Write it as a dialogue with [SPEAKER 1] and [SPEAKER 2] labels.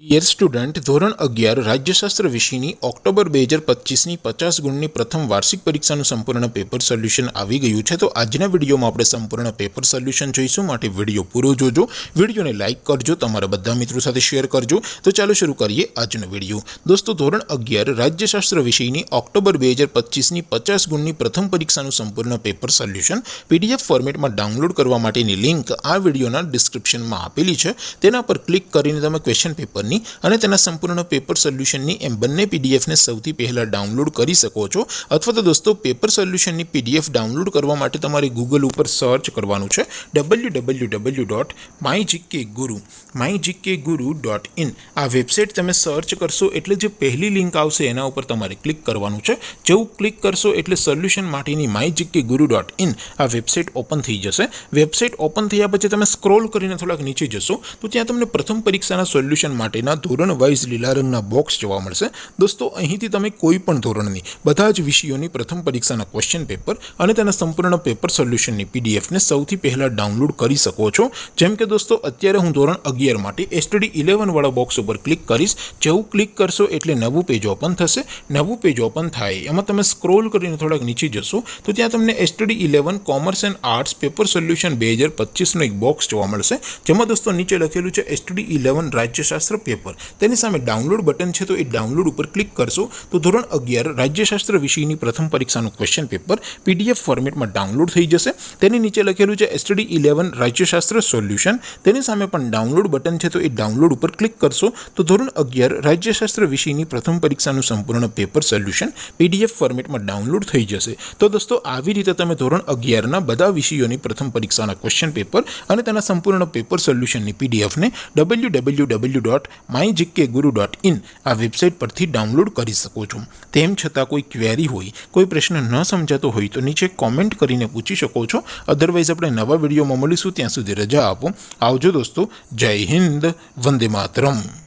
[SPEAKER 1] Dear student, ધોરણ 11 રાજ્યશાસ્ત્ર વિષયની October 2025ની 50 ગુણની પ્રથમ વાર્ષિક પરીક્ષાનું સંપૂર્ણ પેપર સોલ્યુશન આવી ગયું છે। તો આજના વિડીયોમાં આપણે સંપૂર્ણ પેપર સોલ્યુશન જોઈશું, માટે વિડીયો પૂરો જોજો, વિડીયોને લાઇક કરજો, તમારા બધા મિત્રો સાથે શેર કરજો। તો ચાલો શરૂ કરીએ આજનો વિડીયો। દોસ્તો, ધોરણ 11 રાજ્યશાસ્ત્ર વિષયની ઓક્ટોબર 2025ની 50 ગુણની પ્રથમ પરીક્ષાનું સંપૂર્ણ પેપર સોલ્યુશન PDF ફોર્મેટમાં ડાઉનલોડ કરવા માટેની લિંક આ વિડીયોના ડિસ્ક્રિપ્શનમાં આપેલી છે। તેના પર ક્લિક કરીને તમે ક્વેશ્ચન પેપર અને તેના સંપૂર્ણ પેપર સોલ્યુશનની એમ બંને પીડીએફને સૌથી પહેલા ડાઉનલોડ કરી શકો છો। અથવા તો દોસ્તો, પેપર સોલ્યુશનની પીડીએફ ડાઉનલોડ કરવા માટે તમારે ગૂગલ ઉપર સર્ચ કરવાનું છે www.mygkguru.in। આ વેબસાઇટ તમે સર્ચ કરશો એટલે જે પહેલી લિંક આવશે એના ઉપર તમારે ક્લિક કરવાનું છે। જેવું ક્લિક કરશો એટલે સોલ્યુશન માટેની mygkguru.in આ વેબસાઇટ ઓપન થઈ જશે। વેબસાઇટ ઓપન થયા પછી તમે સ્ક્રોલ કરીને થોડાક નીચે જશો તો ત્યાં તમને પ્રથમ પરીક્ષાના સોલ્યુશન માટે ધોરણ વાઇઝ લીલા રંગના બોક્સ જોવા મળશે। દોસ્તો, અહીંથી તમે કોઈ પણ ધોરણની બધા જ વિષયોની પ્રથમ પરીક્ષાના ક્વેશ્ચન પેપર અને તેના સંપૂર્ણ પેપર સોલ્યુશનની પીડીએફને સૌથી પહેલા ડાઉનલોડ કરી શકો છો। જેમ કે દોસ્તો, અત્યારે હું ધોરણ 11 માટે STD 11 વાળા બોક્સ ઉપર ક્લિક કરીશ। જેવું ક્લિક કરશો એટલે નવું પેજ ઓપન થશે। નવું પેજ ઓપન થાય એમાં તમે સ્ક્રોલ કરીને થોડાક નીચે જશો તો ત્યાં તમને STD 11 commerce and arts paper solution 2025નો એક બોક્સ જોવા મળશે, જેમાં દોસ્તો નીચે લખેલું છે STD 11 રાજ્યશાસ્ત્ર પેપર। તેની સામે ડાઉનલોડ બટન છે, તો એ ડાઉનલોડ ઉપર ક્લિક કરશો તો ધોરણ 11 રાજ્યશાસ્ત્ર વિષયની પ્રથમ પરીક્ષાનું ક્વેશ્ચન પેપર PDF ફોર્મેટમાં ડાઉનલોડ થઈ જશે। તેની નીચે લખેલું છે STD 11 રાજ્યશાસ્ત્ર સોલ્યુશન। તેની સામે પણ ડાઉનલોડ બટન છે, તો એ ડાઉનલોડ ઉપર ક્લિક કરશો તો ધોરણ 11 રાજ્યશાસ્ત્ર વિષયની પ્રથમ પરીક્ષાનું સંપૂર્ણ પેપર સોલ્યુશન PDF ફોર્મેટમાં ડાઉનલોડ થઈ જશે। તો દોસ્તો, આવી રીતે તમે ધોરણ 11ના બધા વિષયોની પ્રથમ પરીક્ષાના ક્વેશ્ચન પેપર અને તેના સંપૂર્ણ પેપર સોલ્યુશનની પીડીએફને www.mygkguru.in આ વેબસાઇટ પરથી ડાઉનલોડ કરી શકો છો। તેમ છતાં કોઈ ક્વેરી હોય, કોઈ પ્રશ્ન ન સમજાતો હોય તો નીચે કોમેન્ટ કરીને પૂછી શકો છો। અધરવાઇઝ આપણે નવા વિડીયોમાં મળીશું, ત્યાં સુધી રજા આપો। આવજો દોસ્તો, જય હિન્દ, વંદે માતરમ।